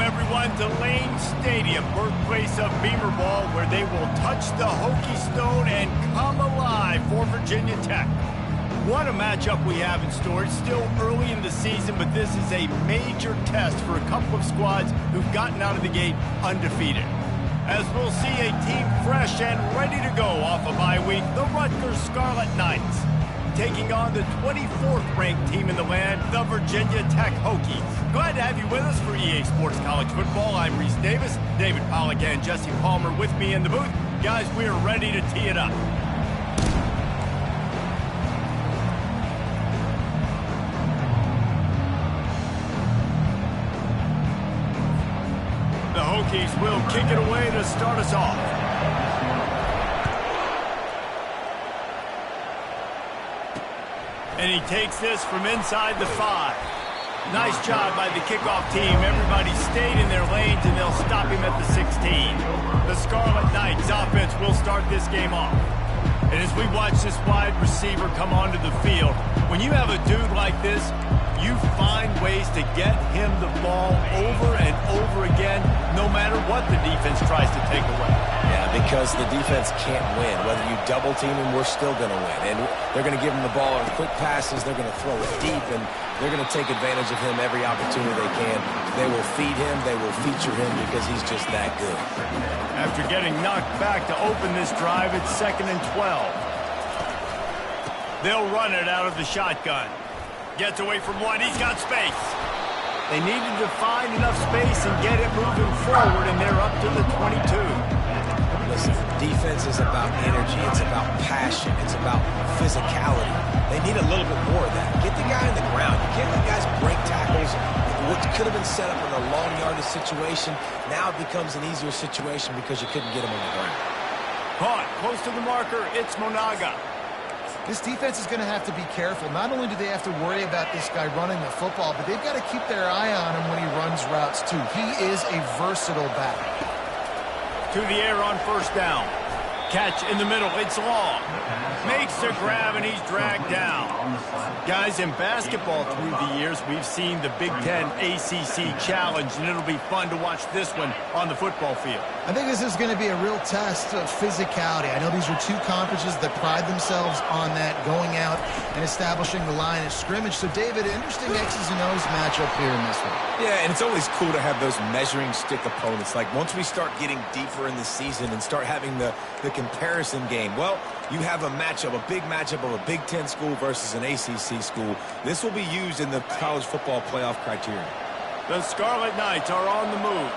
everyone, to Lane Stadium, birthplace of Beamer Ball, where they will touch the Hokie Stone and come alive for Virginia Tech. What a matchup we have in store. It's still early in the season, but this is a major test for a couple of squads who've gotten out of the gate undefeated. As we'll see a team fresh and ready to go off a bye week, the Rutgers Scarlet Knights, taking on the 24th ranked team in the land, the Virginia Tech Hokies. Glad to have you with us for EA Sports College Football. I'm Reese Davis, David Pollack and Jesse Palmer with me in the booth. Guys, we are ready to tee it up. The Hokies will kick it away to start us off. And he takes this from inside the 5. Nice job by the kickoff team. Everybody stayed in their lanes, and they'll stop him at the 16. The Scarlet Knights offense will start this game off. And as we watch this wide receiver come onto the field, when you have a dude like this, you find ways to get him the ball over and over again, no matter what the defense tries to take away. Yeah, because the defense can't win. Whether you double team him, we're still going to win. And they're going to give him the ball on quick passes. They're going to throw it deep, and they're going to take advantage of him every opportunity they can. They will feed him. They will feature him because he's just that good. After getting knocked back to open this drive, it's 2nd and 12. They'll run it out of the shotgun. Gets away from one. He's got space. They needed to find enough space and get it moving forward, and they're up to the 22. Listen, defense is about energy. It's about passion. It's about physicality. They need a little bit more of that. Get the guy on the ground. You can't let guys break tackles. What could have been set up in a long yardage situation, now it becomes an easier situation because you couldn't get him on the ground. Caught close to the marker. It's Monaga. This defense is going to have to be careful. Not only do they have to worry about this guy running the football, but they've got to keep their eye on him when he runs routes, too. He is a versatile back. To the air on first down. Catch in the middle. It's long. Makes the grab, and he's dragged down. Guys, in basketball through the years, we've seen the Big Ten ACC Challenge, and it'll be fun to watch this one on the football field. I think this is going to be a real test of physicality. I know these are two conferences that pride themselves on that, going out and establishing the line of scrimmage. So, David, interesting X's and O's matchup here in this one. Yeah, and it's always cool to have those measuring stick opponents. Like, once we start getting deeper in the season and start having the comparison game, well, you have a matchup, a big matchup of a Big Ten school versus an ACC school. This will be used in the college football playoff criteria. The Scarlet Knights are on the move.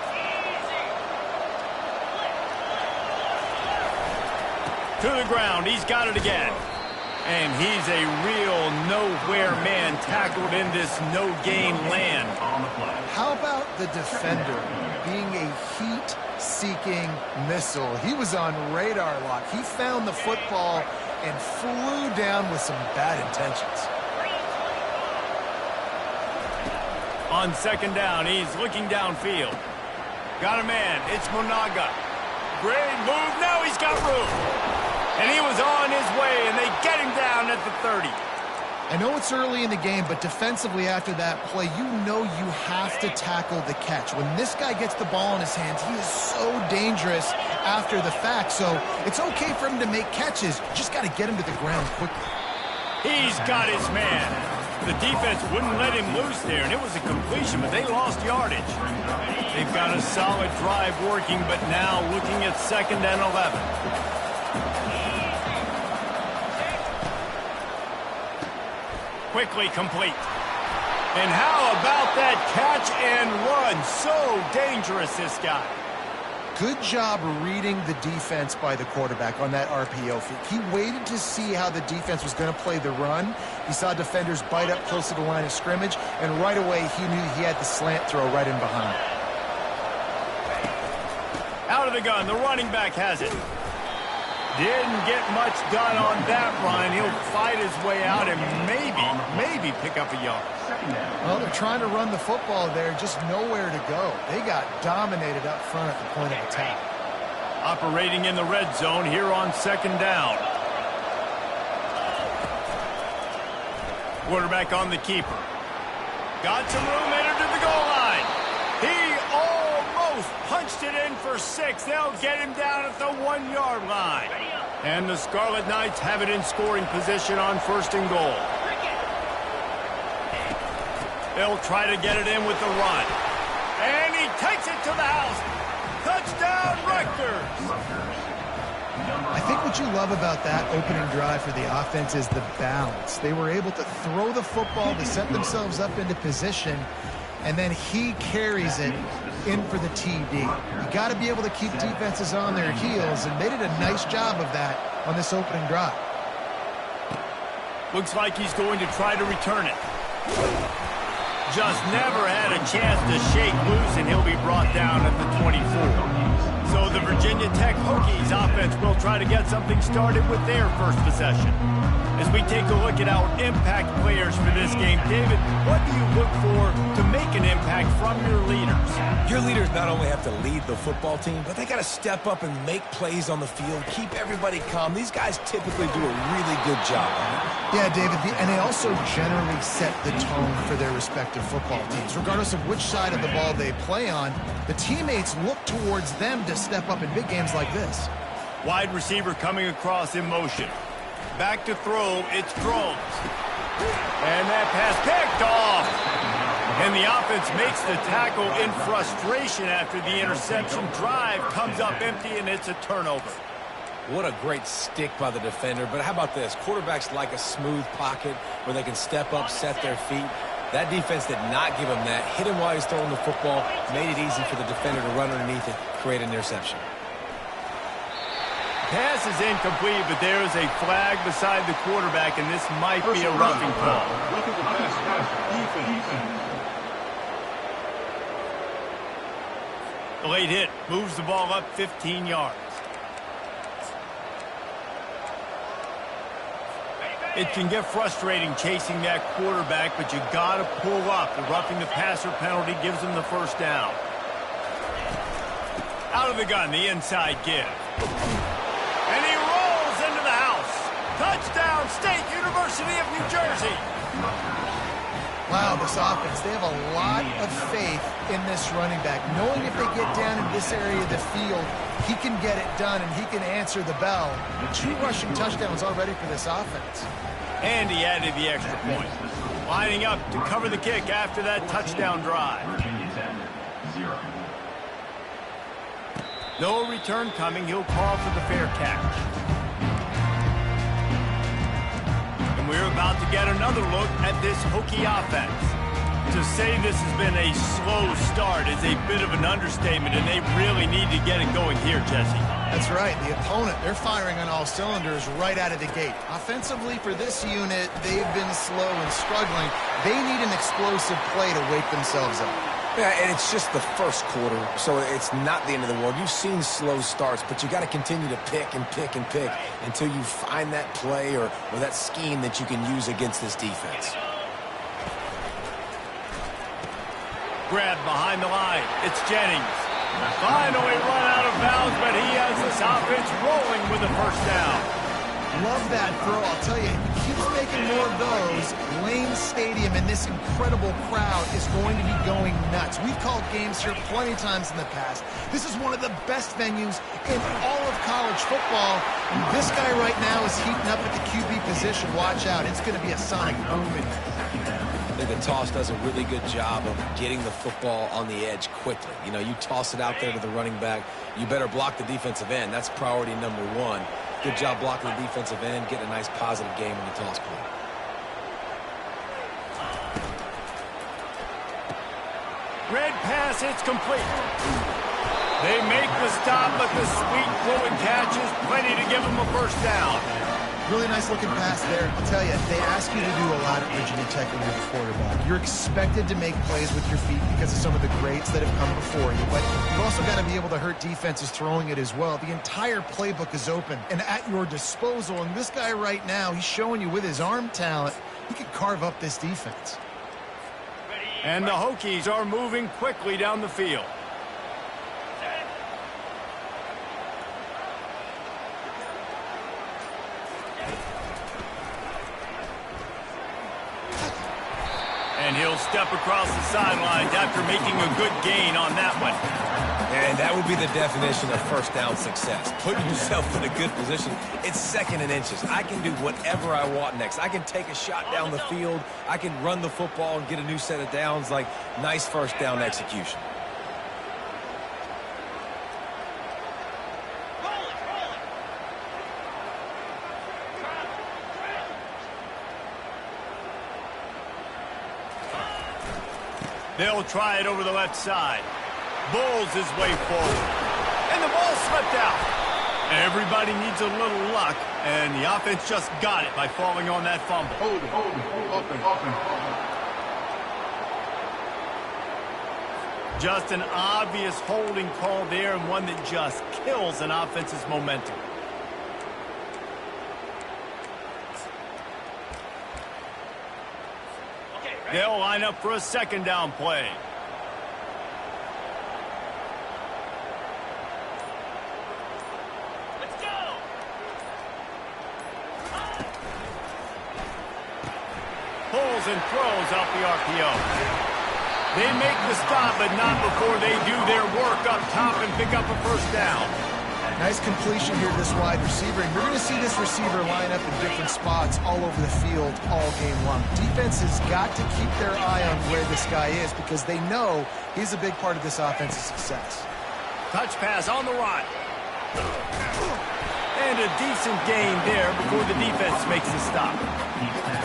To the ground. He's got it again. And he's a real nowhere man tackled in this no-gain land. How about the defender being a heat-seeking missile? He was on radar lock. He found the football and flew down with some bad intentions. On 2nd down, he's looking downfield. Got a man. It's Monaga. Great move. Now he's got room. And he was on his way, and they get him down at the 30. I know it's early in the game, but defensively after that play, you know you have to tackle the catch. When this guy gets the ball in his hands, he is so dangerous after the fact. So it's okay for him to make catches. You just got to get him to the ground quickly. He's got his man. The defense wouldn't let him loose there, and it was a completion, but they lost yardage. They've got a solid drive working, but now looking at 2nd and 11. Quickly complete. And how about that catch and run? So dangerous, this guy. Good job reading the defense by the quarterback on that RPO feed. He waited to see how the defense was going to play the run. He saw defenders bite up close to the line of scrimmage, and right away he knew he had the slant throw right in behind. Out of the gun, the running back has it. Didn't get much done on that run. He'll fight his way out and maybe pick up a yard. Well, they're trying to run the football there, just nowhere to go. They got dominated up front at the point of attack. Operating in the red zone here on 2nd down. Quarterback on the keeper. Got some room, entered to the goal line. He punched it in for 6. They'll get him down at the 1-yard line. And the Scarlet Knights have it in scoring position on 1st and goal. They'll try to get it in with the run. And he takes it to the house. Touchdown, Rutgers! I think what you love about that opening drive for the offense is the balance. They were able to throw the football to set themselves up into position, and then he carries it in for the TD. You got to be able to keep defenses on their heels, and they did a nice job of that on this opening drive. Looks like he's going to try to return it. Just never had a chance to shake loose, and he'll be brought down at the 24. So the Virginia Tech Hokies offense will try to get something started with their first possession. As we take a look at our impact players for this game, David, what do you look for to make an impact from your leaders? Your leaders not only have to lead the football team, but they got to step up and make plays on the field, keep everybody calm. These guys typically do a really good job of it. Yeah, David, and they also generally set the tone for their respective football teams. Regardless of which side of the ball they play on, the teammates look towards them to step up in big games like this. Wide receiver coming across in motion. Back to throw, it's Drones. And that pass picked off. And the offense makes the tackle in frustration after the interception. Drive comes up empty, and it's a turnover. What a great stick by the defender. But how about this? Quarterbacks like a smooth pocket where they can step up, set their feet. That defense did not give him that. Hit him while he's throwing the football. Made it easy for the defender to run underneath it, create an interception. Pass is incomplete, but there is a flag beside the quarterback, and this might be a roughing call. The late hit moves the ball up 15 yards. It can get frustrating chasing that quarterback, but you got to pull up. The roughing the passer penalty gives them the first down. Out of the gun, the inside give. And he rolls into the house. Touchdown, State University of New Jersey. Wow, this offense, they have a lot of faith in this running back. Knowing if they get down in this area of the field, he can get it done and he can answer the bell. 2 rushing touchdowns already for this offense. And he added the extra point. Lining up to cover the kick after that touchdown drive. No return coming. He'll call for the fair catch. And we're about to get another look at this Hokie offense. To say this has been a slow start is a bit of an understatement, and they really need to get it going here, Jesse. That's right. The opponent, they're firing on all cylinders right out of the gate. Offensively, for this unit, they've been slow and struggling. They need an explosive play to wake themselves up. Yeah, and it's just the first quarter, so it's not the end of the world. You've seen slow starts, but you got to continue to pick and pick and pick until you find that play or that scheme that you can use against this defense. Grab behind the line. It's Jennings. Finally run out of bounds, but he has this offense rolling with a first down. Love that throw. I'll tell you, if he keeps making more of those, Lane Stadium and this incredible crowd is going to be going nuts. We've called games here plenty of times in the past. This is one of the best venues in all of college football. And this guy right now is heating up at the QB position. Watch out. It's going to be a sonic boom in there. I think the toss does a really good job of getting the football on the edge quickly. You know, you toss it out there to the running back, you better block the defensive end. That's priority number 1. Good job blocking the defensive end, getting a nice positive game in the toss play. Red pass, it's complete. They make the stop, but the sweet flowing catch is plenty to give them a first down. Really nice looking pass there. I'll tell you, they ask you to do a lot at Virginia Tech when you're the quarterback. You're expected to make plays with your feet because of some of the greats that have come before you, but you've also got to be able to hurt defenses throwing it as well. The entire playbook is open and at your disposal, and this guy right now, he's showing you with his arm talent, he can carve up this defense. And the Hokies are moving quickly down the field. And he'll step across the sidelines after making a good gain on that one. And And that would be the definition of first down success. Putting yourself in a good position. It's second and inches. I can do whatever I want next. I can take a shot down the field. I can run the football and get a new set of downs. Like, nice first down execution. They'll try it over the left side. Bulls his way forward. And the ball slipped out. Everybody needs a little luck, and the offense just got it by falling on that fumble. Just an obvious holding call there, and one that just kills an offense's momentum. They'll line up for a second down play. Let's go. Pulls and throws out the RPO. They make the stop, but not before they do their work up top and pick up a first down. Nice completion here to this wide receiver, and you're going to see this receiver line up in different spots all over the field all game long. Defense has got to keep their eye on where this guy is because they know he's a big part of this offense's success. Touch pass on the run. And a decent gain there before the defense makes the stop.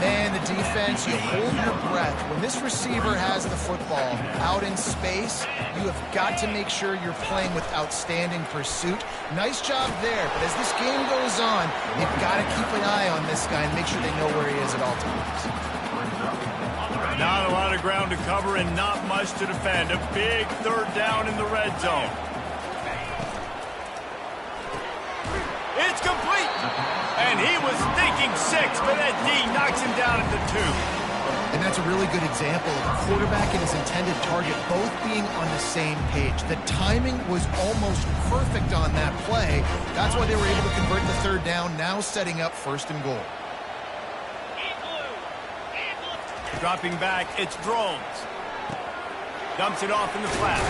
Man, the defense, you hold your breath. When this receiver has the football out in space, you have got to make sure you're playing with outstanding pursuit. Nice job there, but as this game goes on, you've got to keep an eye on this guy and make sure they know where he is at all times. Not a lot of ground to cover and not much to defend. A big third down in the red zone. It's complete. And he was thinking 6, but that D knocks him down at the 2. And that's a really good example of a quarterback and his intended target both being on the same page. The timing was almost perfect on that play. That's why they were able to convert the third down, now setting up first and goal. Dropping back, it's Drones. Dumps it off in the flat.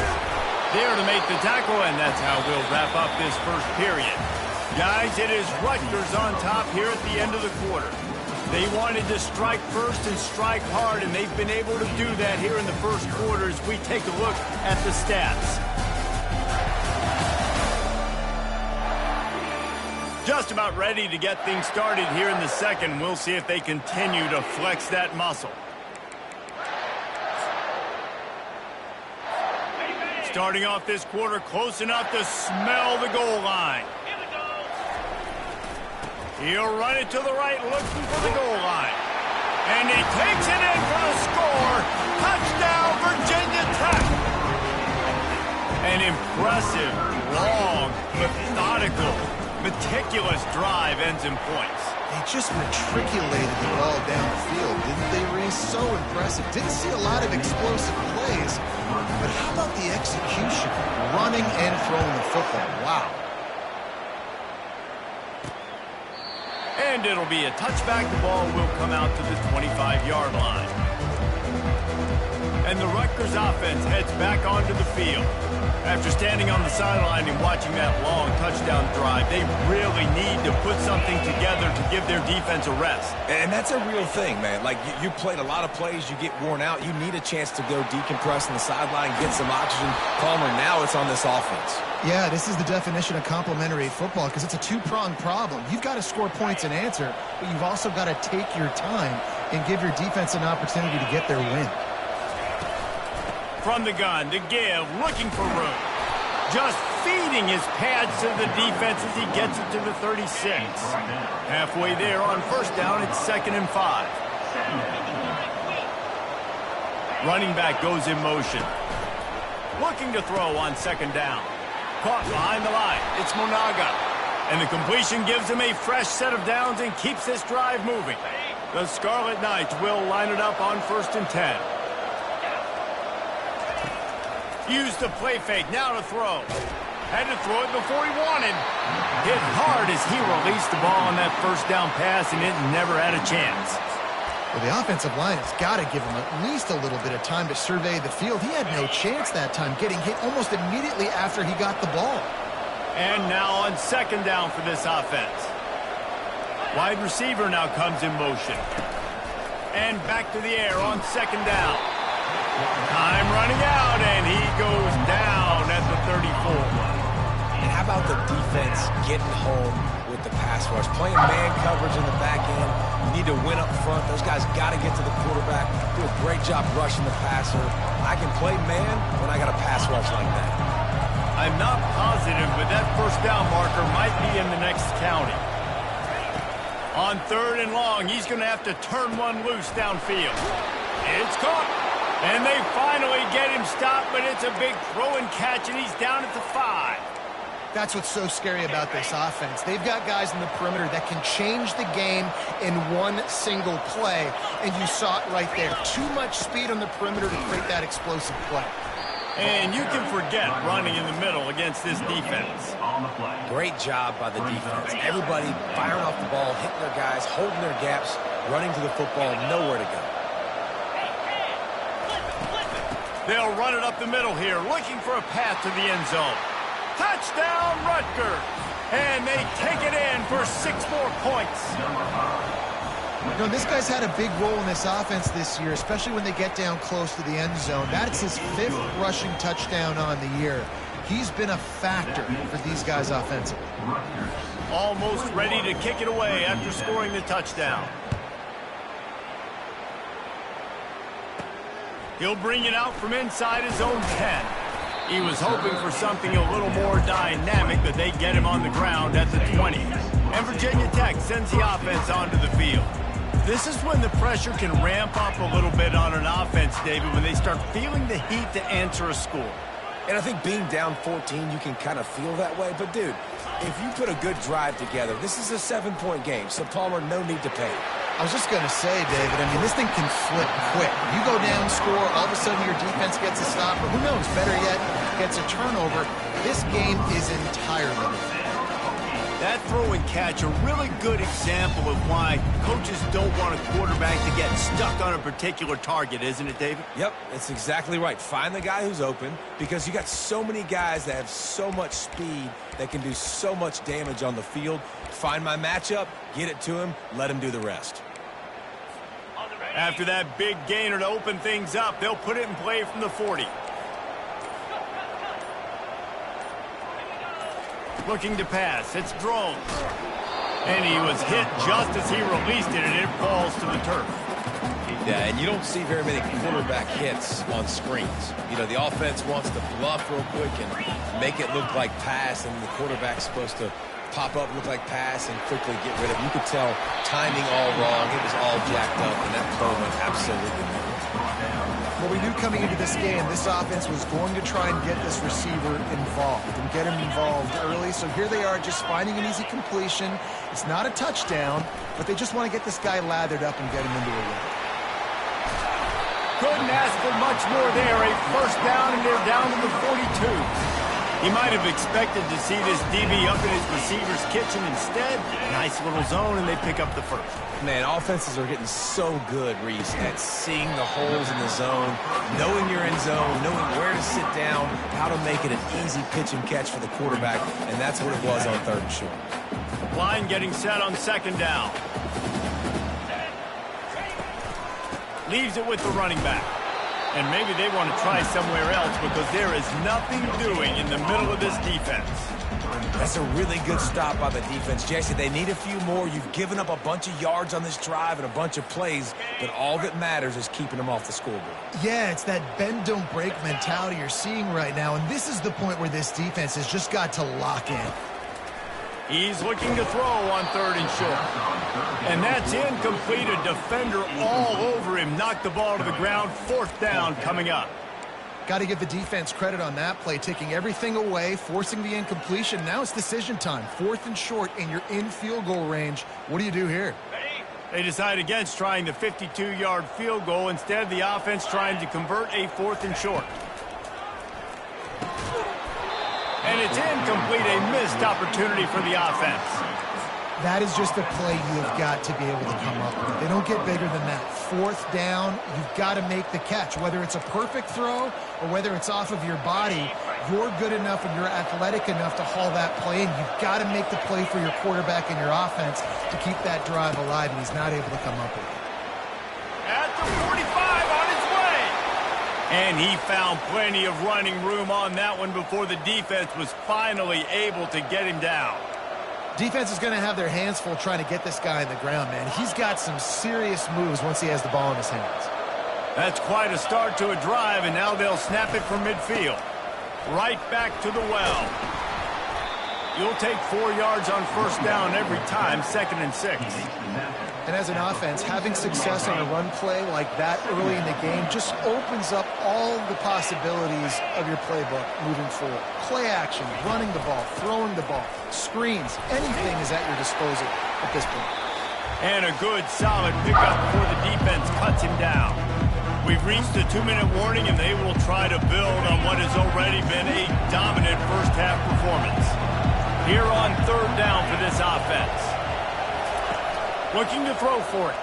There to make the tackle, and that's how we'll wrap up this first period. Guys, it is Rutgers on top here at the end of the quarter. They wanted to strike first and strike hard, and they've been able to do that here in the first quarter as we take a look at the stats. Just about ready to get things started here in the second. We'll see if they continue to flex that muscle. Starting off this quarter close enough to smell the goal line. He'll run it to the right, looking for the goal line. And he takes it in for the score. Touchdown, Virginia Tech. An impressive, long, methodical, meticulous drive ends in points. They just matriculated the ball down the field, didn't they, Reese? So impressive. Didn't see a lot of explosive plays, but how about the execution? Running and throwing the football. Wow. And it'll be a touchback. The ball will come out to the 25-yard line. And the Rutgers offense heads back onto the field. After standing on the sideline and watching that long touchdown drive, they really need to put something together to give their defense a rest. And that's a real thing, man. Like, you played a lot of plays, you get worn out. You need a chance to go decompress on the sideline, get some oxygen. Palmer, now it's on this offense. Yeah, this is the definition of complementary football because it's a two-pronged problem. You've got to score points and answer, but you've also got to take your time and give your defense an opportunity to get their win. From the gun, to give, looking for room. Just feeding his pads to the defense as he gets it to the 36. Halfway there on first down, it's 2nd and 5. Running back goes in motion. Looking to throw on 2nd down. Caught behind the line. It's Monaga. And the completion gives him a fresh set of downs and keeps this drive moving. The Scarlet Knights will line it up on 1st and 10. Use the play fake, now to throw. Had to throw it before he wanted. Hit hard as he released the ball on that first down pass, and it never had a chance. Well, the offensive line has got to give him at least a little bit of time to survey the field. He had no chance that time, getting hit almost immediately after he got the ball. And now on second down for this offense. Wide receiver now comes in motion. And back to the air on second down. Time running out, and he goes down at the 34. And how about the defense getting home with the pass rush? Playing man coverage in the back end. You need to win up front. Those guys got to get to the quarterback. Do a great job rushing the passer. I can play man when I got a pass rush like that. I'm not positive, but that first down marker might be in the next county. On third and long, he's going to have to turn one loose downfield. It's caught. And they finally get him stopped, but it's a big throw and catch, and he's down at the 5. That's what's so scary about this offense. They've got guys in the perimeter that can change the game in one single play, and you saw it right there. Too much speed on the perimeter to create that explosive play. And you can forget running in the middle against this defense. Great job by the defense. Everybody firing off the ball, hitting their guys, holding their gaps, running to the football, nowhere to go. They'll run it up the middle here, looking for a path to the end zone. Touchdown, Rutgers! And they take it in for 6 more points. You know, this guy's had a big role in this offense this year, especially when they get down close to the end zone. That's his 5th rushing touchdown on the year. He's been a factor for these guys offensively. Almost ready to kick it away after scoring the touchdown. He'll bring it out from inside his own 10. He was hoping for something a little more dynamic, but they get him on the ground at the 20. And Virginia Tech sends the offense onto the field. This is when the pressure can ramp up a little bit on an offense, David, when they start feeling the heat to answer a score. And I think being down 14, you can kind of feel that way. But, dude, if you put a good drive together, this is a 7-point game, so Palmer, no need to pay. I was just going to say, David, I mean, this thing can flip quick. You go down, score, all of a sudden your defense gets a stop, or who knows, better yet, gets a turnover. This game is entirely different. That throw and catch, a really good example of why coaches don't want a quarterback to get stuck on a particular target, isn't it, David? Yep, it's exactly right. Find the guy who's open, because you got so many guys that have so much speed that can do so much damage on the field. Find my matchup, get it to him, let him do the rest. After that big gainer to open things up, they'll put it in play from the 40. Looking to pass, it's Drones. And he was hit just as he released it, and it falls to the turf. Yeah, and you don't see very many quarterback hits on screens. You know, the offense wants to bluff real quick and make it look like pass, and the quarterback's supposed to pop up, look like pass, and quickly get rid of it. You could tell timing all wrong. It was all jacked up, and that throw went absolutely nowhere. Well, we knew coming into this game, this offense was going to try and get this receiver involved and get him involved early. So here they are just finding an easy completion. It's not a touchdown, but they just want to get this guy lathered up and get him into a run. Couldn't ask for much more there. A first down, and they're down to the 42. He might have expected to see this DB up in his receiver's kitchen. Instead, nice little zone, and they pick up the first. Man, offenses are getting so good, Reese, at seeing the holes in the zone, knowing you're in zone, knowing where to sit down, how to make it an easy pitch and catch for the quarterback, and that's what it was on 3rd and short. Line getting set on 2nd down. Leaves it with the running back. And maybe they want to try somewhere else because there is nothing doing in the middle of this defense. That's a really good stop by the defense. Jesse, they need a few more. You've given up a bunch of yards on this drive and a bunch of plays, but all that matters is keeping them off the scoreboard. Yeah, it's that bend, don't break mentality you're seeing right now, and this is the point where this defense has just got to lock in. He's looking to throw on 3rd and short. And that's incomplete. A defender all over him. Knocked the ball to the ground. 4th down coming up. Got to give the defense credit on that play, taking everything away, forcing the incompletion. Now it's decision time. 4th and short, and you're in field goal range. What do you do here? They decide against trying the 52-yard field goal. Instead, the offense trying to convert a 4th and short. And it's incomplete, a missed opportunity for the offense. That is just a play you have got to be able to come up with. They don't get bigger than that. Fourth down, you've got to make the catch. Whether it's a perfect throw or whether it's off of your body, you're good enough and you're athletic enough to haul that play, and you've got to make the play for your quarterback and your offense to keep that drive alive, and he's not able to come up with it. At the 45 on his way. And he found plenty of running room on that one before the defense was finally able to get him down. Defense is going to have their hands full trying to get this guy on the ground, man. He's got some serious moves once he has the ball in his hands. That's quite a start to a drive, and now they'll snap it from midfield. Right back to the well. You'll take 4 yards on first down every time, 2nd and 6. And as an offense, having success on a run play like that early in the game just opens up all the possibilities of your playbook moving forward. Play action, running the ball, throwing the ball, screens, anything is at your disposal at this point. And a good, solid pickup before the defense cuts him down. We've reached the 2-minute warning, and they will try to build on what has already been a dominant first-half performance. Here on 3rd down for this offense. Looking to throw for it.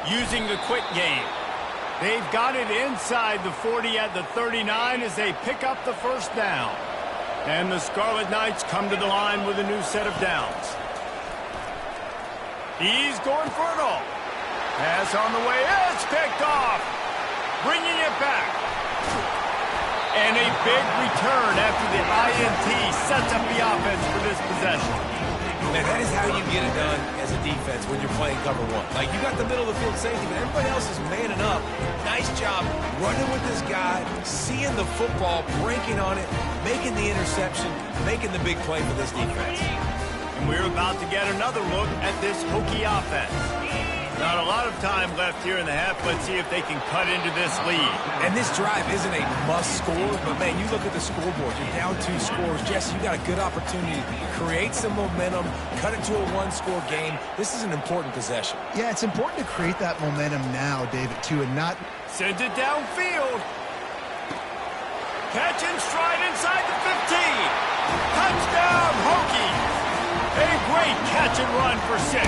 Using the quick game. They've got it inside the 40 at the 39 as they pick up the first down. And the Scarlet Knights come to the line with a new set of downs. He's going for it all. Pass on the way. It's picked off. Bringing it back. And a big return after the INT sets up the offense for this possession. Man, that is how you get it done as a defense when you're playing cover one. Like, you got the middle of the field safety, but everybody else is manning up. Nice job running with this guy, seeing the football, breaking on it, making the interception, making the big play for this defense. And we're about to get another look at this Hokie offense. Not a lot of time left here in the half. Let's see if they can cut into this lead. And this drive isn't a must score, but man, you look at the scoreboard. You're down 2 scores. Jesse, you got a good opportunity to create some momentum, cut it to a 1-score game. This is an important possession. Yeah, it's important to create that momentum now, David, too, and not... Sends it downfield. Catch and stride inside the 15. Touchdown, Hokies. A great catch and run for 6.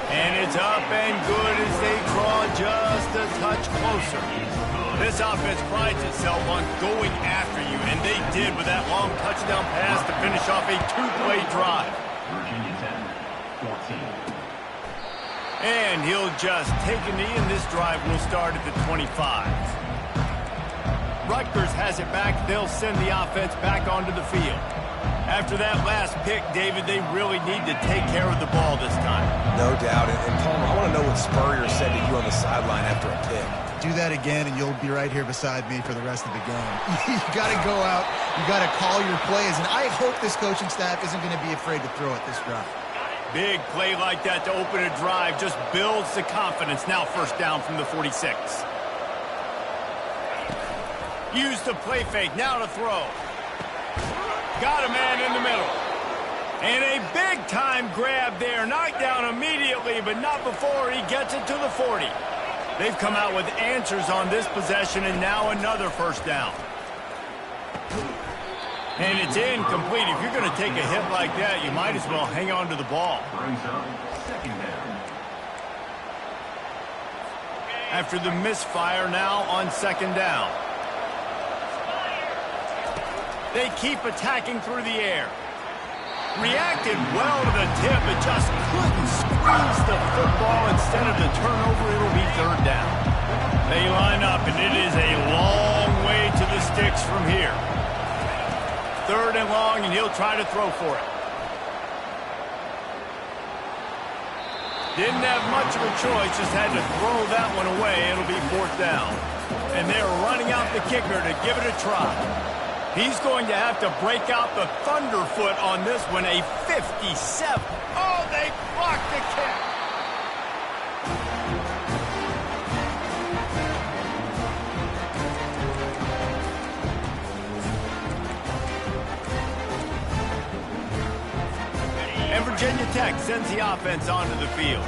And it's up and good as they draw just a touch closer. This offense prides itself on going after you, and they did with that long touchdown pass to finish off a 2-play drive. And he'll just take a knee, and this drive will start at the 25. Rutgers has it back. They'll send the offense back onto the field. After that last pick, David, they really need to take care of the ball this time. No doubt. And Palmer, I want to know what Spurrier said to you on the sideline after a pick. Do that again, and you'll be right here beside me for the rest of the game. You got to go out. You got to call your plays, and I hope this coaching staff isn't going to be afraid to throw it this drive. Big play like that to open a drive just builds the confidence. Now first down from the 46. Use the play fake. Now to throw. Got a man in the middle. And a big-time grab there. Knocked down immediately, but not before he gets it to the 40. They've come out with answers on this possession, and now another first down. And it's incomplete. If you're going to take a hit like that, you might as well hang on to the ball. After the misfire, now on 2nd down. They keep attacking through the air. Reacted well to the tip, but just couldn't squeeze the football. Instead of the turnover, it'll be 3rd down. They line up, and it is a long way to the sticks from here. 3rd and long, and he'll try to throw for it. Didn't have much of a choice, just had to throw that one away. It'll be 4th down. And they're running out the kicker to give it a try. He's going to have to break out the thunderfoot on this one, a 57. Oh, they blocked the kick. And Virginia Tech sends the offense onto the field.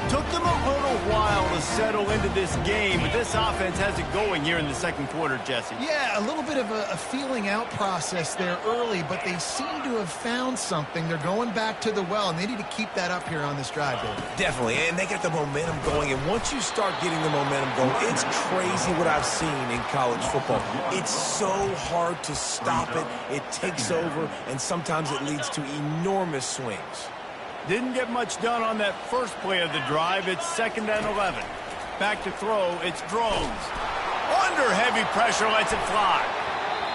Took them a little while to settle into this game, but this offense has it going here in the second quarter, Jesse. Yeah, a little bit of a feeling out process there early, but they seem to have found something. They're going back to the well, and they need to keep that up here on this drive, David. Definitely, and they get the momentum going, and once you start getting the momentum going, it's crazy what I've seen in college football. It's so hard to stop it. It takes over, and sometimes it leads to enormous swings. Didn't get much done on that first play of the drive. It's 2nd and 11. Back to throw, it's Drones. Under heavy pressure, lets it fly.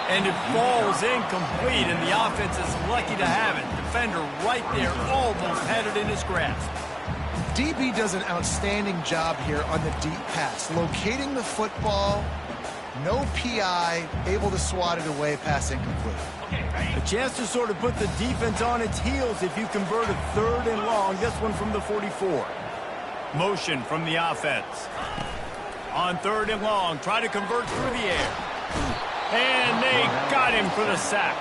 And it falls incomplete, and the offense is lucky to have it. Defender right there, almost had it in his grasp. DB does an outstanding job here on the deep pass, locating the football, no PI, able to swat it away, pass incomplete. A chance to sort of put the defense on its heels if you convert a 3rd and long. This one from the 44. Motion from the offense. On 3rd and long, try to convert through the air. And they got him for the sack.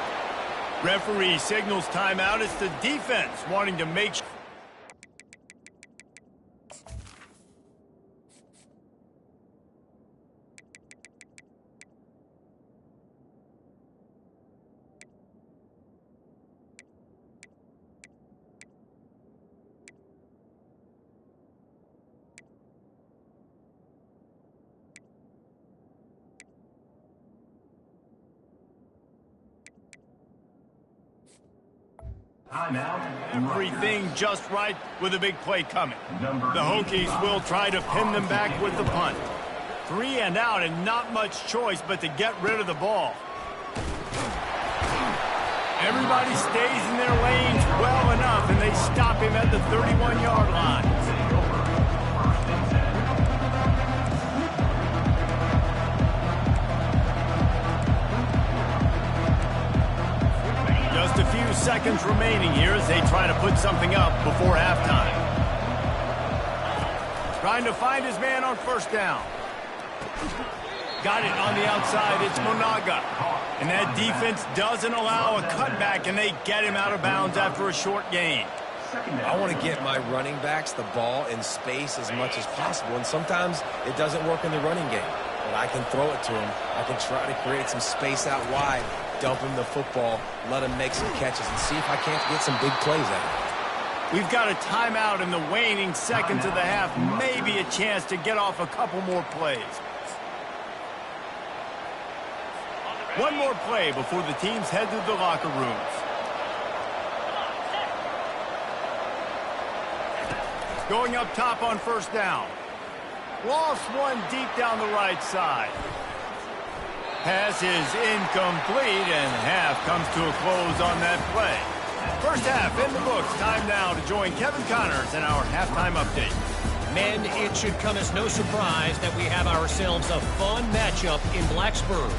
Referee signals timeout. It's the defense wanting to make sure. Everything just right with a big play coming. The Hokies will try to pin them back with the punt. 3 and out and not much choice but to get rid of the ball. Everybody stays in their lanes well enough, and they stop him at the 31-yard line. Just a few seconds remaining here as they try to put something up before halftime. Trying to find his man on 1st down. Got it on the outside. It's Monaga. And that defense doesn't allow a cutback, and they get him out of bounds after a short gain. I want to get my running backs the ball in space as much as possible, and sometimes it doesn't work in the running game. But I can throw it to him. I can try to create some space out wide, dump him the football, let him make some catches, and see if I can't get some big plays out of it. We've got a timeout in the waning seconds of the half. Maybe a chance to get off a couple more plays. One more play before the teams head to the locker rooms. Going up top on 1st down. Lost one deep down the right side. Pass is incomplete, and half comes to a close on that play. First half in the books. Time now to join Kevin Connors in our halftime update. Men, it should come as no surprise that we have ourselves a fun matchup in Blacksburg.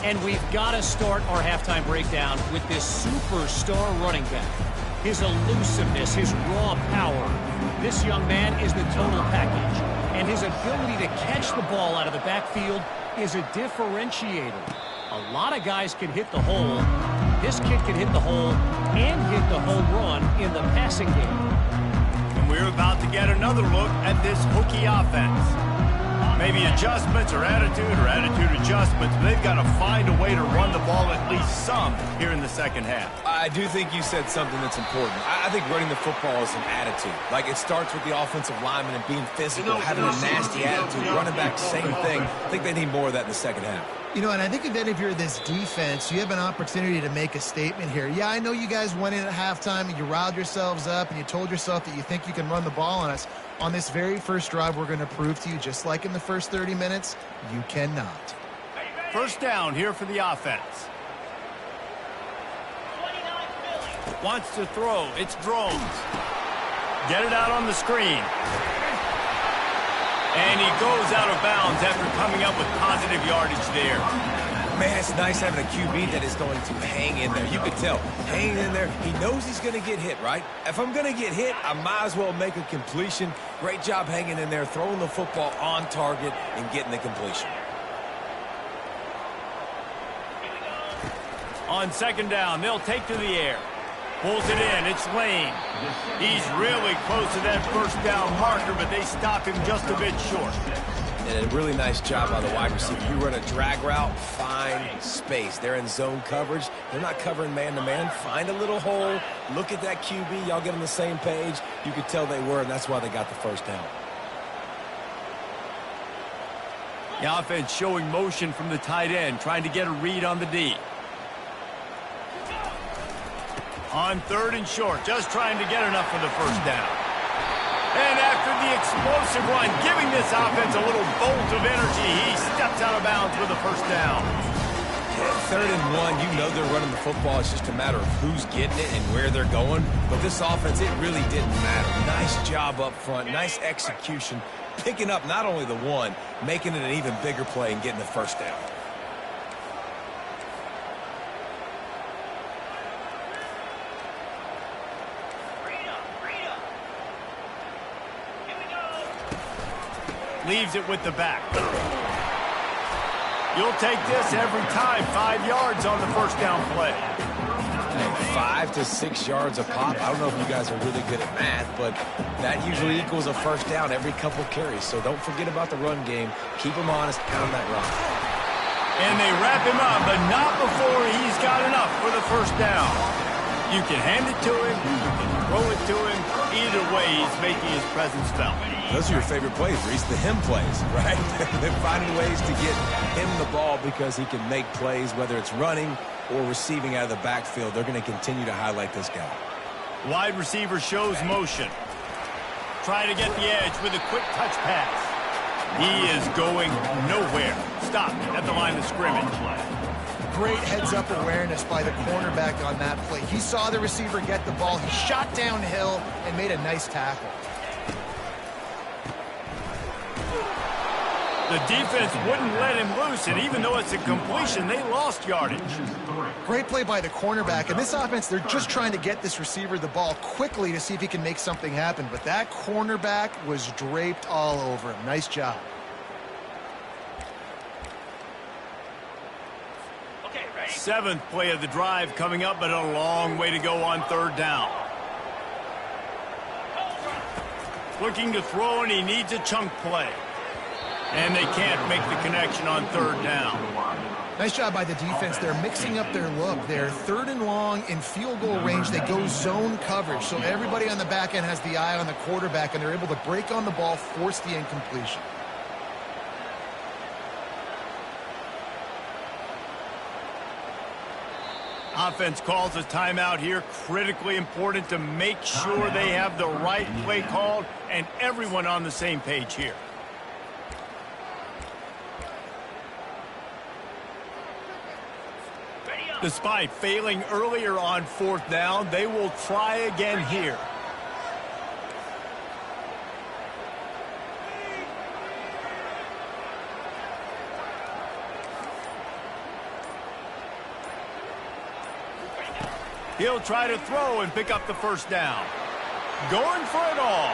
And we've got to start our halftime breakdown with this superstar running back. His elusiveness, his raw power. This young man is the total package. And his ability to catch the ball out of the backfield is a differentiator. A lot of guys can hit the hole. This kid can hit the hole and hit the home run in the passing game. And we're about to get another look at this Hokie offense. Maybe adjustments or attitude adjustments, but they've got to find a way to run the ball at least some here in the second half. I do think you said something that's important. I think running the football is an attitude. Like, it starts with the offensive lineman and being physical, having a nasty attitude. Running back, same thing. I think they need more of that in the second half. You know, and I think if you're this defense, you have an opportunity to make a statement here. Yeah, I know you guys went in at halftime and you riled yourselves up and you told yourself that you think you can run the ball on us. On this very first drive, we're going to prove to you, just like in the first 30 minutes, you cannot. First down here for the offense. Wants to throw. It's Drones. Get it out on the screen. And he goes out of bounds after coming up with positive yardage there. Man, it's nice having a QB that is going to hang in there. You could tell, hanging in there, he knows he's going to get hit, right? If I'm going to get hit, I might as well make a completion. Great job hanging in there, throwing the football on target and getting the completion. On second down, they'll take to the air. Pulls it in. It's Lane. He's really close to that first down marker, but they stop him just a bit short. And a really nice job by the wide receiver. You run a drag route, find space. They're in zone coverage. They're not covering man-to-man. Find a little hole. Look at that QB. Y'all get on the same page. You could tell they were, and that's why they got the first down. The offense showing motion from the tight end, trying to get a read on the D. On 3rd and short, just trying to get enough for the first down. And after the explosive run, giving this offense a little bolt of energy, he steps out of bounds for the first down. 3rd and 1, you know they're running the football. It's just a matter of who's getting it and where they're going. But this offense, it really didn't matter. Nice job up front, nice execution, picking up not only the one, making it an even bigger play and getting the first down. Leaves it with the back. You'll take this every time. 5 yards on the first down play. 5 to 6 yards a pop. I don't know if you guys are really good at math, but that usually equals a first down every couple carries. So don't forget about the run game. Keep him honest, pound that rock. And they wrap him up, but not before he's got enough for the first down. You can hand it to him, you can throw it to him. Either way, he's making his presence felt. Those are your favorite plays, Reese, the him plays, right? They're finding ways to get him the ball because he can make plays, whether it's running or receiving out of the backfield. They're going to continue to highlight this guy. Wide receiver shows motion. Trying to get the edge with a quick touch pass. He is going nowhere. Stopped at the line of scrimmage. Great heads-up awareness by the cornerback on that play. He saw the receiver get the ball. He shot downhill and made a nice tackle. The defense wouldn't let him loose, and even though it's a completion, they lost yardage. Great play by the cornerback. And this offense, they're just trying to get this receiver the ball quickly to see if he can make something happen. But that cornerback was draped all over him. Nice job. 7th play of the drive coming up, but a long way to go on 3rd down. Looking to throw, and he needs a chunk play. And they can't make the connection on 3rd down. Nice job by the defense. They're mixing up their look. They're 3rd and long in field goal range. They go zone coverage. So everybody on the back end has the eye on the quarterback, and they're able to break on the ball, force the incompletion. Offense calls a timeout here. Critically important to make sure they have the right play called and everyone on the same page here. Despite failing earlier on 4th down, they will try again here. He'll try to throw and pick up the first down. Going for it all.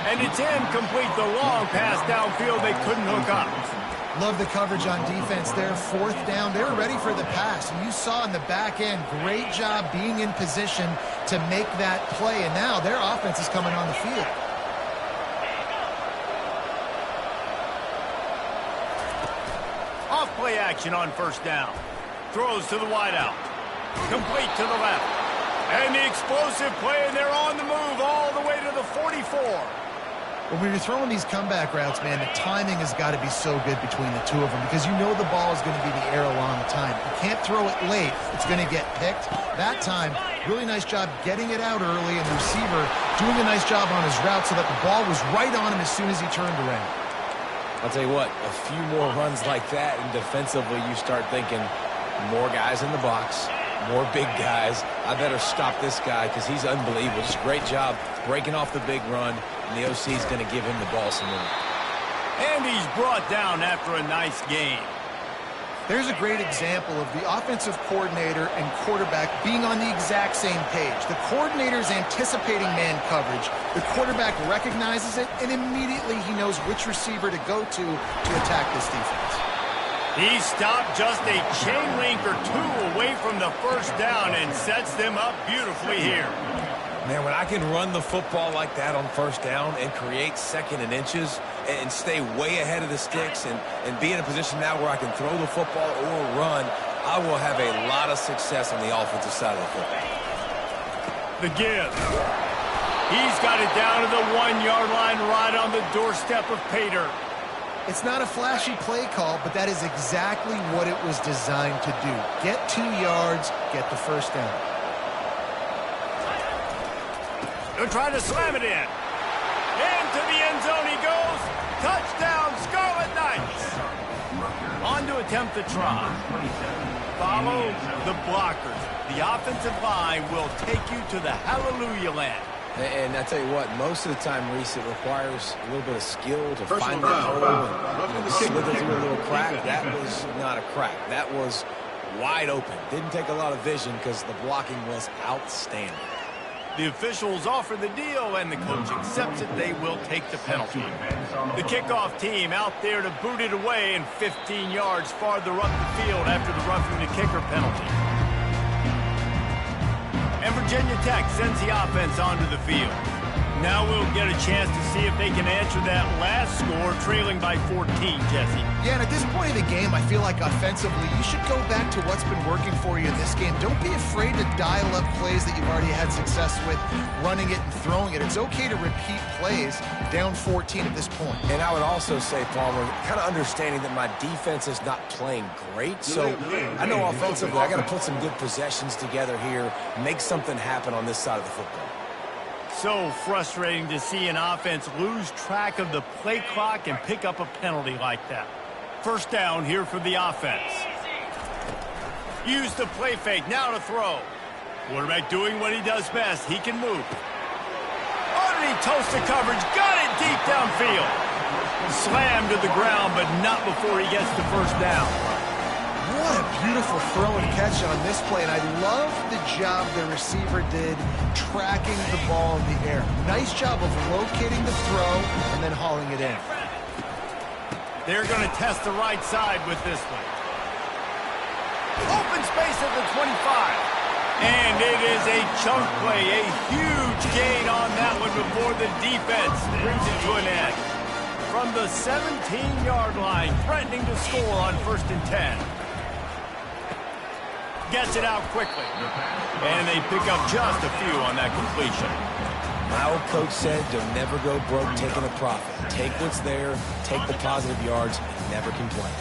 And it's incomplete. The long pass downfield they couldn't hook up. Love the coverage on defense there. 4th down. They were ready for the pass. And you saw in the back end, great job being in position to make that play. And now their offense is coming on the field. Off play action on 1st down. Throws to the wideout. Complete to the left. And the explosive play, and they're on the move all the way to the 44. When you're throwing these comeback routes, man, the timing has got to be so good between the two of them because you know the ball is going to be in the air a long time. You can't throw it late. It's going to get picked. That time, really nice job getting it out early, and the receiver doing a nice job on his route so that the ball was right on him as soon as he turned around. I'll tell you what, a few more runs like that, and defensively you start thinking more guys in the box, more big guys. I better stop this guy because he's unbelievable. Just great job breaking off the big run. And the OC is going to give him the ball some more. And he's brought down after a nice gain. There's a great example of the offensive coordinator and quarterback being on the exact same page. The coordinator's anticipating man coverage. The quarterback recognizes it, and immediately he knows which receiver to go to attack this defense. He stopped just a chain link or two away from the first down and sets them up beautifully here. Man, when I can run the football like that on first down and create second and inches and stay way ahead of the sticks and be in a position now where I can throw the football or run, I will have a lot of success on the offensive side of the football. The give. He's got it down to the 1-yard line right on the doorstep of Pater. It's not a flashy play call, but that is exactly what it was designed to do. Get 2 yards, get the first down. They're trying to slam it in. Into the end zone he goes. Touchdown, Scarlet Knights. On to attempt the try. Follow the blockers. The offensive line will take you to the hallelujah land. And I tell you what, most of the time, Reese, it requires a little bit of skill to find that hole and slither through a little crack. That was not a crack. That was wide open. Didn't take a lot of vision because the blocking was outstanding. The officials offer the deal, and the coach accepts it. They will take the penalty. The kickoff team out there to boot it away and 15 yards farther up the field after the roughing the kicker penalty. And Virginia Tech sends the offense onto the field. Now we'll get a chance to see if they can answer that last score, trailing by 14, Jesse. Yeah, and at this point in the game, I feel like offensively, you should go back to what's been working for you in this game. Don't be afraid to dial up plays that you've already had success with, running it and throwing it. It's okay to repeat plays down 14 at this point. And I would also say, Palmer, kind of understanding that my defense is not playing great. So I know offensively, I got to put some good possessions together here, make something happen on this side of the football. So frustrating to see an offense lose track of the play clock and pick up a penalty like that. First down here for the offense. Use the play fake, now to throw. Quarterback doing what he does best. He can move. Underneath toasted coverage, got it deep downfield. Slammed to the ground, but not before he gets the first down. What a beautiful throw and catch on this play, and I love the job the receiver did tracking the ball in the air. Nice job of locating the throw and then hauling it in. They're going to test the right side with this one. Open space at the 25. And it is a chunk play, a huge gain on that one before the defense brings it to an end. From the 17-yard line, threatening to score on 1st and 10. Gets it out quickly. And they pick up just a few on that completion. My old coach said, don't never go broke taking a profit. Take what's there, take the positive yards, and never complain.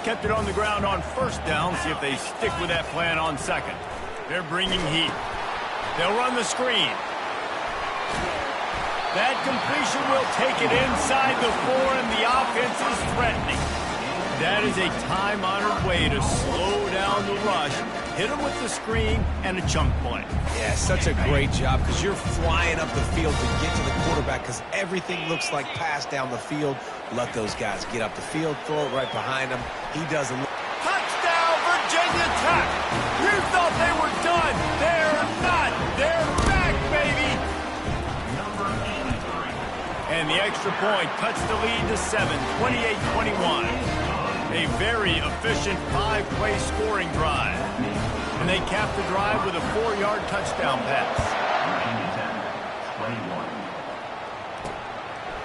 Kept it on the ground on 1st down. See if they stick with that plan on 2nd. They're bringing heat. They'll run the screen. That completion will take it inside the 4, and the offense is threatening. That is a time-honored way to slow down the rush, hit them with the screen, and a chunk play. Yeah, such a great job because you're flying up the field to get to the quarterback because everything looks like pass down the field. Let those guys get up the field, throw it right behind him. He doesn't. Touchdown, Virginia Tech! You thought they were done. They're not. They're back, baby! And the extra point cuts the lead to 7, 28-21. A very efficient 5-play scoring drive. And they cap the drive with a 4-yard touchdown pass.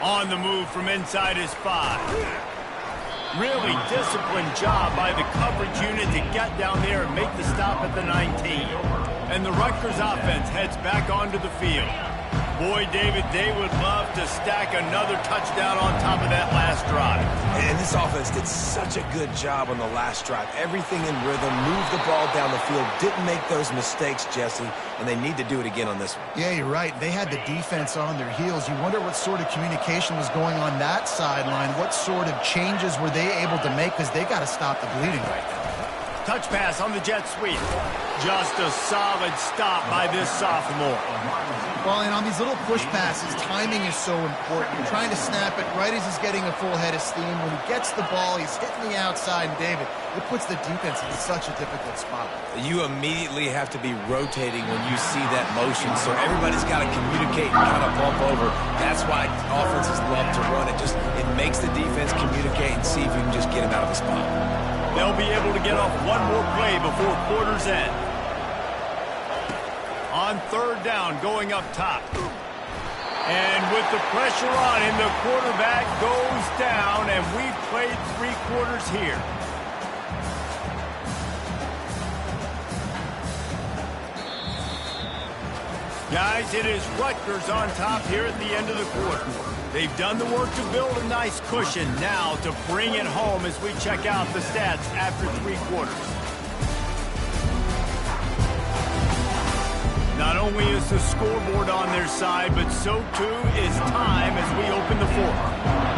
On the move from inside his 5. Really disciplined job by the coverage unit to get down there and make the stop at the 19. And the Rutgers offense heads back onto the field. Boy, David, they would love to stack another touchdown on top of that last drive. And this offense did such a good job on the last drive. Everything in rhythm, moved the ball down the field, didn't make those mistakes, Jesse, and they need to do it again on this one. Yeah, you're right. They had the defense on their heels. You wonder what sort of communication was going on that sideline. What sort of changes were they able to make because they got to stop the bleeding right now. Touch pass on the jet sweep. Just a solid stop by this sophomore. Well, and on these little push passes, timing is so important. You're trying to snap it right as he's getting a full head of steam. When he gets the ball, he's hitting the outside. And David, it puts the defense in such a difficult spot. You immediately have to be rotating when you see that motion. So everybody's got to communicate and kind of bump over. That's why offenses love to run it. It makes the defense communicate and see if you can just get him out of a spot. They'll be able to get off one more play before quarter's end. On third down, going up top. And with the pressure on him, the quarterback goes down, and we've played 3 quarters here. Guys, it is Rutgers on top here at the end of the quarter. They've done the work to build a nice cushion. Now to bring it home as we check out the stats after 3 quarters. Not only is the scoreboard on their side, but so too is time as we open the 4th.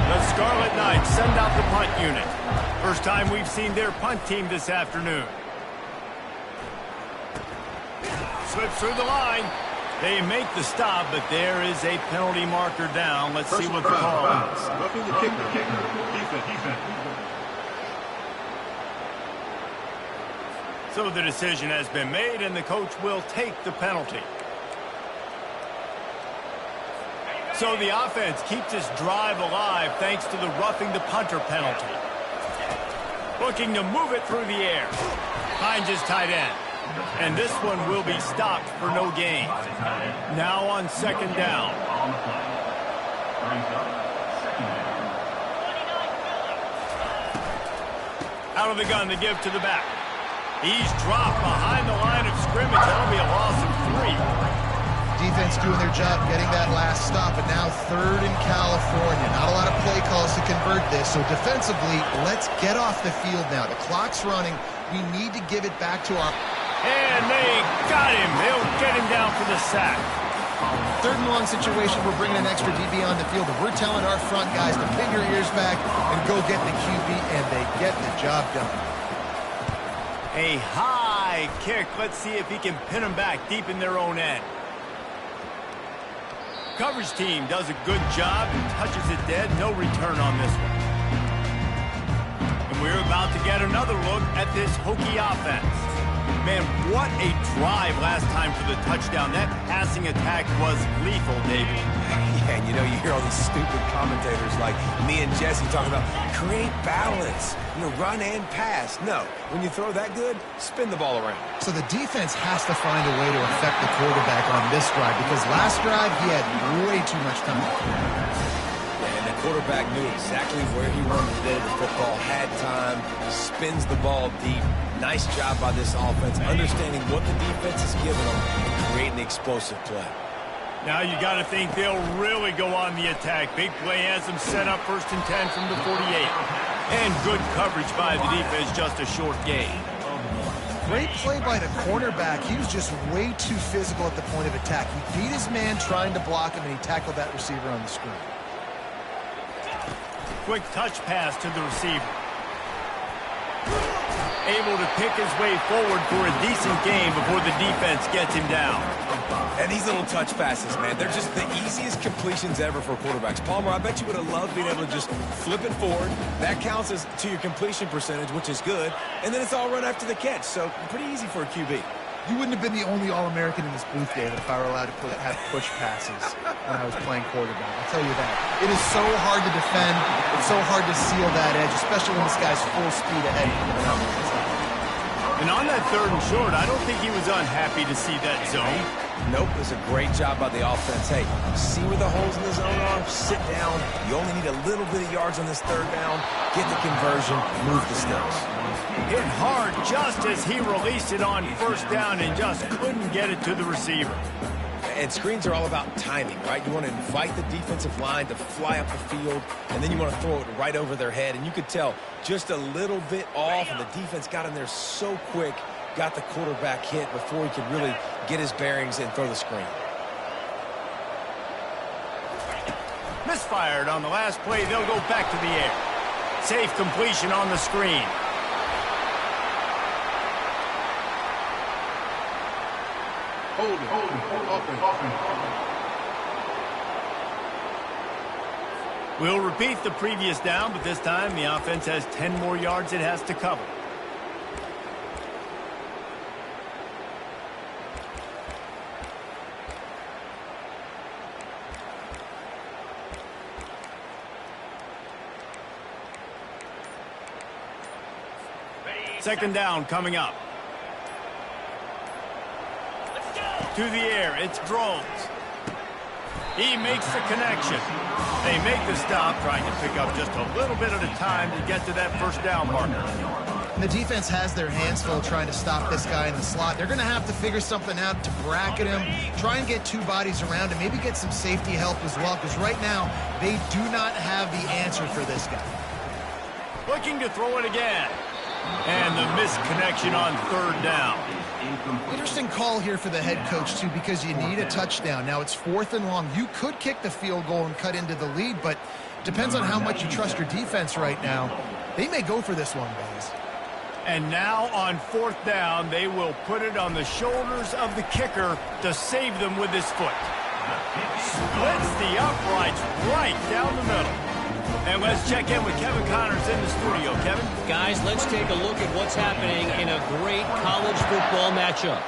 The Scarlet Knights send out the punt unit. First time we've seen their punt team this afternoon. Slips through the line. They make the stop, but there is a penalty marker down. Let's see what the call is. Roughing the kicker. Defense. So the decision has been made, and the coach will take the penalty. So the offense keeps this drive alive thanks to the roughing the punter penalty. Looking to move it through the air. Finds his tight end. And this one will be stopped for no gain. Now on second down. Out of the gun to give to the back. He's dropped behind the line of scrimmage. That'll be a loss of 3. Defense doing their job getting that last stop, and now third in California. Not a lot of play calls to convert this, so defensively, let's get off the field now. The clock's running. We need to give it back to our... And they got him. They'll get him down for the sack. Third and long situation, we're bringing an extra DB on the field, and we're telling our front guys to pin your ears back and go get the QB, and they get the job done. A high kick. Let's see if he can pin them back deep in their own end. Coverage team does a good job and touches it dead. No return on this one. And we're about to get another look at this Hokie offense. Man, what a drive last time for the touchdown. That passing attack was lethal, David. Yeah, and you know, you hear all these stupid commentators like me and Jesse talking about create balance, run and pass. No, when you throw that good, spin the ball around. So the defense has to find a way to affect the quarterback on this drive, because last drive he had way too much time. And the quarterback knew exactly where he wanted to go. The football had time, spins the ball deep. Nice job by this offense, understanding what the defense is giving them and creating the explosive play. Now you got to think they'll really go on the attack. Big play has them set up 1st and 10 from the 48. And good coverage by the defense, just a short gain. Great play by the cornerback. He was just way too physical at the point of attack. He beat his man trying to block him, and he tackled that receiver on the screen. Quick touch pass to the receiver. Able to pick his way forward for a decent gain before the defense gets him down. And these little touch passes, man, they're just the easiest completions ever for quarterbacks. Palmer, I bet you would have loved being able to just flip it forward. That counts as to your completion percentage, which is good. And then it's all run after the catch, so pretty easy for a QB. You wouldn't have been the only All-American in this booth, David, if I were allowed to have push passes when I was playing quarterback. I'll tell you that. It is so hard to defend. It's so hard to seal that edge, especially when this guy's full speed ahead. And on that 3rd and short, I don't think he was unhappy to see that zone. Nope, it was a great job by the offense. Hey, see where the holes in the zone are? Sit down. You only need a little bit of yards on this 3rd down. Get the conversion. Move the sticks. Hit hard just as he released it on 1st down and just couldn't get it to the receiver. And screens are all about timing, right? You want to invite the defensive line to fly up the field, and then you want to throw it right over their head. And you could tell just a little bit off, and the defense got in there so quick, got the quarterback hit before he could really get his bearings and throw the screen. Misfired on the last play. They'll go back to the air. Safe completion on the screen. Hold offense. We'll repeat the previous down, but this time the offense has 10 more yards it has to cover. Second down coming up. To the air, it's Drones. He makes the connection. They make the stop, trying to pick up just a little bit at a time to get to that first down marker. And the defense has their hands full trying to stop this guy in the slot. They're going to have to figure something out to bracket him, try and get two bodies around him, maybe get some safety help as well, because right now they do not have the answer for this guy. Looking to throw it again. And the missed connection on third down. Interesting call here for the head coach, too, because you need a touchdown. Now, it's 4th and long. You could kick the field goal and cut into the lead, but depends on how much you trust your defense right now. They may go for this one, guys. And now on 4th down, they will put it on the shoulders of the kicker to save them with his foot. Splits the uprights right down the middle. And let's check in with Kevin Connors in the studio. Kevin? Guys, let's take a look at what's happening in a great college football matchup.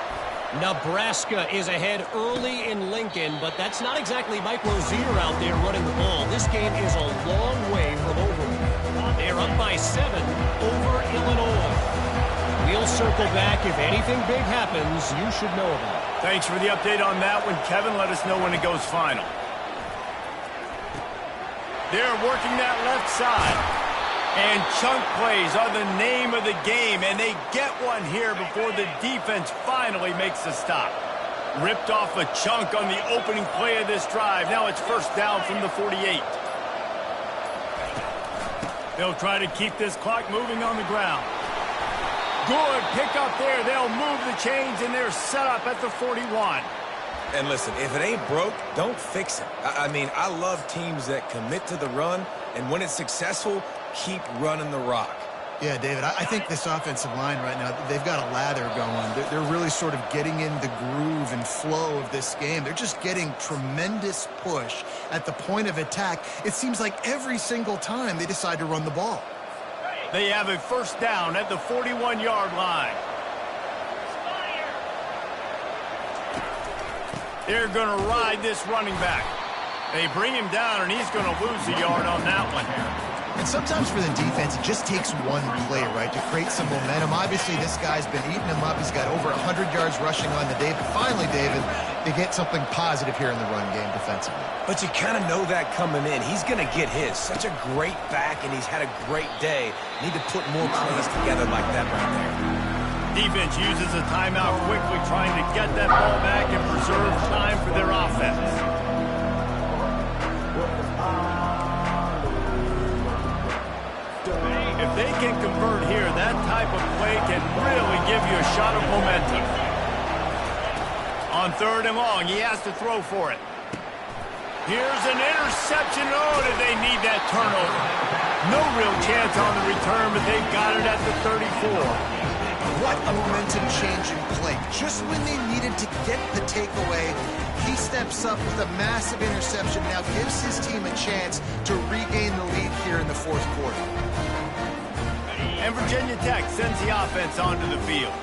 Nebraska is ahead early in Lincoln, but that's not exactly Mike Rozier out there running the ball. This game is a long way from over. They're up by 7 over Illinois. We'll circle back. If anything big happens, you should know about it. Thanks for the update on that one, Kevin. Let us know when it goes final. They're working that left side. And chunk plays are the name of the game, and they get one here before the defense finally makes the stop. Ripped off a chunk on the opening play of this drive. Now it's first down from the 48. They'll try to keep this clock moving on the ground. Good pick up there. They'll move the chains, and they're set up at the 41. And listen, if it ain't broke, don't fix it. I mean, I love teams that commit to the run, and when it's successful, keep running the rock. Yeah, David, I think this offensive line right now, they've got a lather going. They're really sort of getting in the groove and flow of this game. They're just getting tremendous push at the point of attack. It seems like every single time they decide to run the ball. They have a first down at the 41-yard line. They're going to ride this running back. They bring him down, and he's going to lose a yard on that one. And sometimes for the defense, it just takes one play, right, to create some momentum. Obviously, this guy's been eating him up. He's got over 100 yards rushing on the day. But finally, David, they get something positive here in the run game defensively. But you kind of know that coming in. He's going to get his. Such a great back, and he's had a great day. Need to put more plays together like that right there. Defense uses a timeout quickly, trying to get that ball back and preserve time for their offense. If they can convert here, that type of play can really give you a shot of momentum. On 3rd and long, he has to throw for it. Here's an interception. Oh, do they need that turnover? No real chance on the return, but they've got it at the 34. What a momentum-changing play. Just when they needed to get the takeaway, he steps up with a massive interception, now gives his team a chance to regain the lead here in the 4th quarter. And Virginia Tech sends the offense onto the field.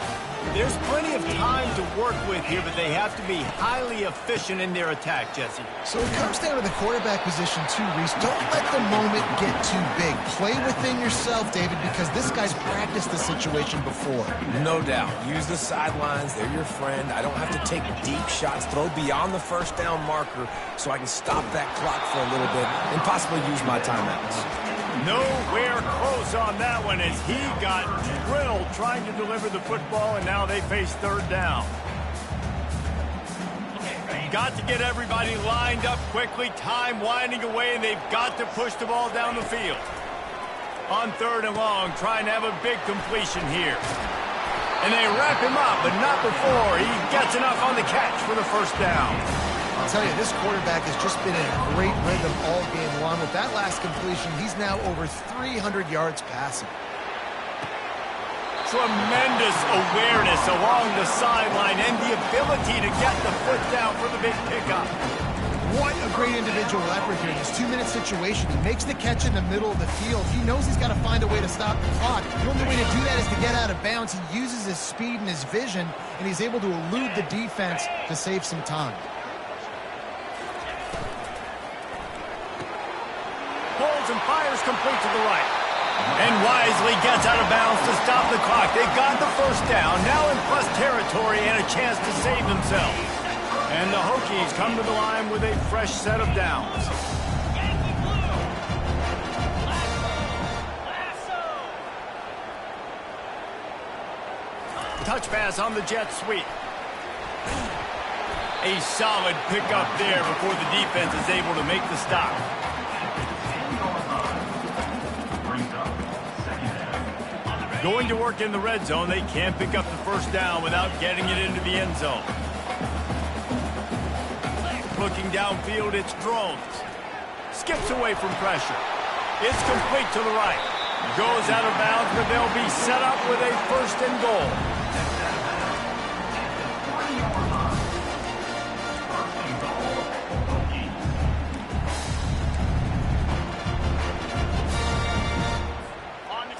There's plenty of time to work with here, but they have to be highly efficient in their attack, Jesse. So it comes down to the quarterback position too, Reese. Don't let the moment get too big. Play within yourself, David, because this guy's practiced the situation before. No doubt. Use the sidelines. They're your friend. I don't have to take deep shots, throw beyond the first down marker so I can stop that clock for a little bit and possibly use my timeouts. Nowhere close on that one as he got drilled trying to deliver the football, and now they face 3rd down. Got to get everybody lined up quickly, time winding away, and they've got to push the ball down the field. On 3rd and long, trying to have a big completion here. And they wrap him up, but not before he gets enough on the catch for the first down. I'll tell you, this quarterback has just been in a great rhythm all game long. With that last completion, he's now over 300 yards passing. Tremendous awareness along the sideline and the ability to get the foot down for the big pickup. What a great individual effort here in this 2-minute situation. He makes the catch in the middle of the field. He knows he's got to find a way to stop the clock. The only way to do that is to get out of bounds. He uses his speed and his vision, and he's able to elude the defense to save some time. Pulls and fires complete to the right. And wisely gets out of bounds to stop the clock. They got the first down, now in plus territory and a chance to save themselves. And the Hokies come to the line with a fresh set of downs. Touch pass on the jet sweep. A solid pickup there before the defense is able to make the stop. Going to work in the red zone, they can't pick up the first down without getting it into the end zone. Looking downfield, it's Drones. Skips away from pressure. It's complete to the right. Goes out of bounds, but they'll be set up with a first and goal.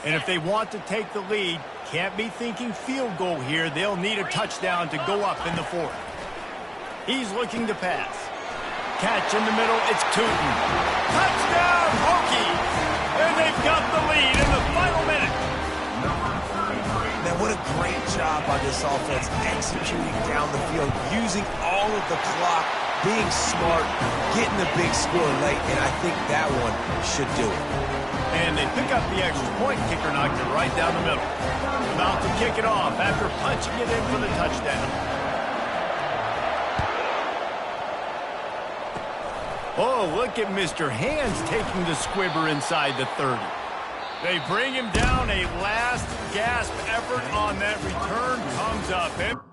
And if they want to take the lead, can't be thinking field goal here. They'll need a touchdown to go up in the fourth. He's looking to pass. Catch in the middle, it's Tootin. Touchdown, Hokies! And they've got the lead in the final minute. Man, what a great job by this offense executing down the field, using all of the clock, being smart, getting the big score late, and I think that one should do it. And they pick up the extra point. Kicker knocked it right down the middle. About to kick it off after punching it in for the touchdown. Oh, look at Mr. Hands taking the squibber inside the 30. They bring him down. A last gasp effort on that return comes up.